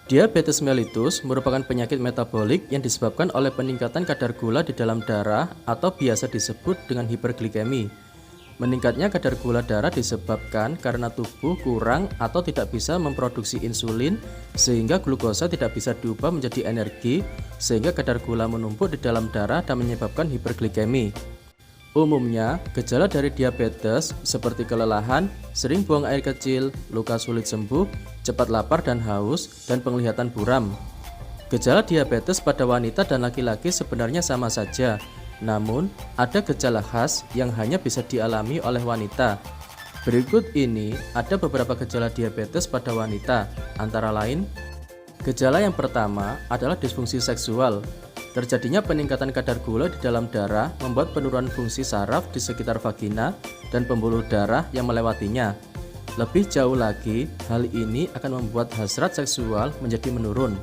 Diabetes mellitus merupakan penyakit metabolik yang disebabkan oleh peningkatan kadar gula di dalam darah atau biasa disebut dengan hiperglikemi. Meningkatnya kadar gula darah disebabkan karena tubuh kurang atau tidak bisa memproduksi insulin sehingga glukosa tidak bisa diubah menjadi energi sehingga kadar gula menumpuk di dalam darah dan menyebabkan hiperglikemi. Umumnya, gejala dari diabetes seperti kelelahan, sering buang air kecil, luka sulit sembuh, cepat lapar dan haus, dan penglihatan buram. Gejala diabetes pada wanita dan laki-laki sebenarnya sama saja, namun ada gejala khas yang hanya bisa dialami oleh wanita. Berikut ini ada beberapa gejala diabetes pada wanita, antara lain, gejala yang pertama adalah disfungsi seksual. Terjadinya peningkatan kadar gula di dalam darah membuat penurunan fungsi saraf di sekitar vagina dan pembuluh darah yang melewatinya. Lebih jauh lagi, hal ini akan membuat hasrat seksual menjadi menurun.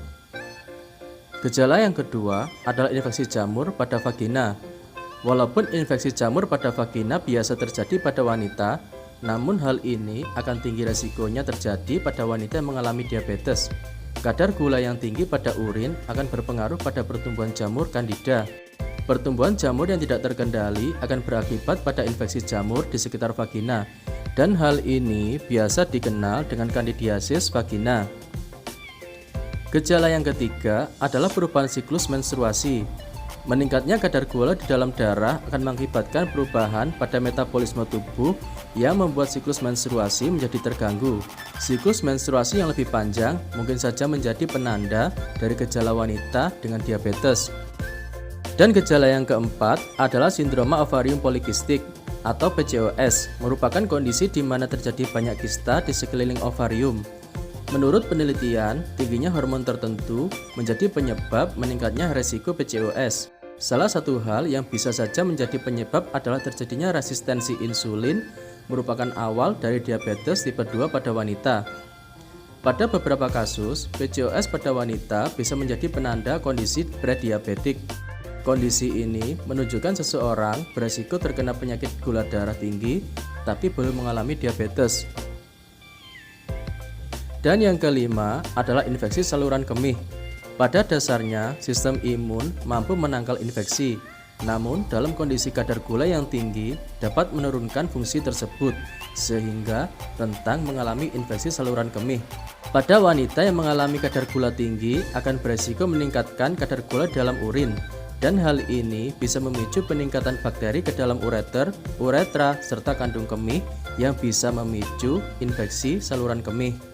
Gejala yang kedua adalah infeksi jamur pada vagina. Walaupun infeksi jamur pada vagina biasa terjadi pada wanita, namun hal ini akan tinggi resikonya terjadi pada wanita yang mengalami diabetes. Kadar gula yang tinggi pada urin akan berpengaruh pada pertumbuhan jamur Candida. Pertumbuhan jamur yang tidak terkendali akan berakibat pada infeksi jamur di sekitar vagina, dan hal ini biasa dikenal dengan kandidiasis vagina. Gejala yang ketiga adalah perubahan siklus menstruasi. Meningkatnya kadar gula di dalam darah akan mengakibatkan perubahan pada metabolisme tubuh yang membuat siklus menstruasi menjadi terganggu. Siklus menstruasi yang lebih panjang mungkin saja menjadi penanda dari gejala wanita dengan diabetes. Dan gejala yang keempat adalah sindroma ovarium polikistik atau PCOS, merupakan kondisi di mana terjadi banyak kista di sekeliling ovarium. Menurut penelitian, tingginya hormon tertentu menjadi penyebab meningkatnya resiko PCOS. Salah satu hal yang bisa saja menjadi penyebab adalah terjadinya resistensi insulin, merupakan awal dari diabetes tipe 2 pada wanita. Pada beberapa kasus, PCOS pada wanita bisa menjadi penanda kondisi prediabetik. Kondisi ini menunjukkan seseorang beresiko terkena penyakit gula darah tinggi, tapi belum mengalami diabetes. Dan yang kelima adalah infeksi saluran kemih. Pada dasarnya, sistem imun mampu menangkal infeksi, namun dalam kondisi kadar gula yang tinggi dapat menurunkan fungsi tersebut, sehingga rentan mengalami infeksi saluran kemih. Pada wanita yang mengalami kadar gula tinggi akan beresiko meningkatkan kadar gula dalam urin, dan hal ini bisa memicu peningkatan bakteri ke dalam ureter, uretra, serta kandung kemih yang bisa memicu infeksi saluran kemih.